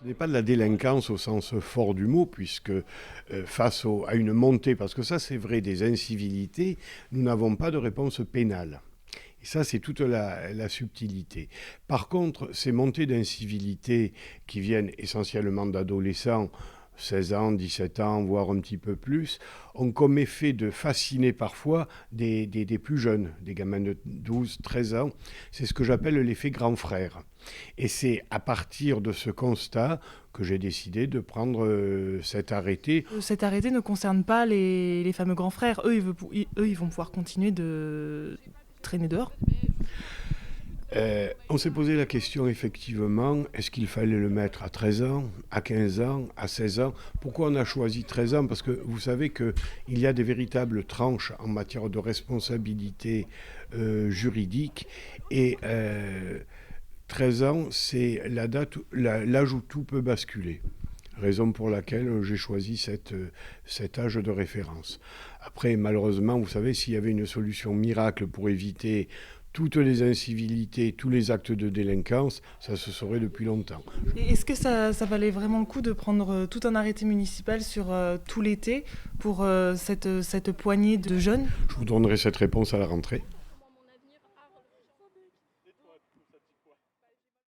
Ce n'est pas de la délinquance au sens fort du mot, puisque à une montée, parce que ça c'est vrai, des incivilités, nous n'avons pas de réponse pénale. Et ça, c'est toute la subtilité. Par contre, ces montées d'incivilité qui viennent essentiellement d'adolescents, 16 ans, 17 ans, voire un petit peu plus, ont comme effet de fasciner parfois des plus jeunes, des gamins de 12, 13 ans. C'est ce que j'appelle l'effet grand frère. Et c'est à partir de ce constat que j'ai décidé de prendre cet arrêté. Cet arrêté ne concerne pas les fameux grands frères. Eux, ils vont pouvoir continuer de traîner dehors. On s'est posé la question effectivement, est-ce qu'il fallait le mettre à 13 ans, à 15 ans, à 16 ans? Pourquoi on a choisi 13 ans? Parce que vous savez qu'il y a des véritables tranches en matière de responsabilité juridique et 13 ans, c'est l'âge où tout peut basculer. Raison pour laquelle j'ai choisi cet âge de référence. Après, malheureusement, vous savez, s'il y avait une solution miracle pour éviter toutes les incivilités, tous les actes de délinquance, ça se saurait depuis longtemps. Et est-ce que ça valait vraiment le coup de prendre tout un arrêté municipal sur tout l'été pour cette poignée de jeunes? Je vous donnerai cette réponse à la rentrée.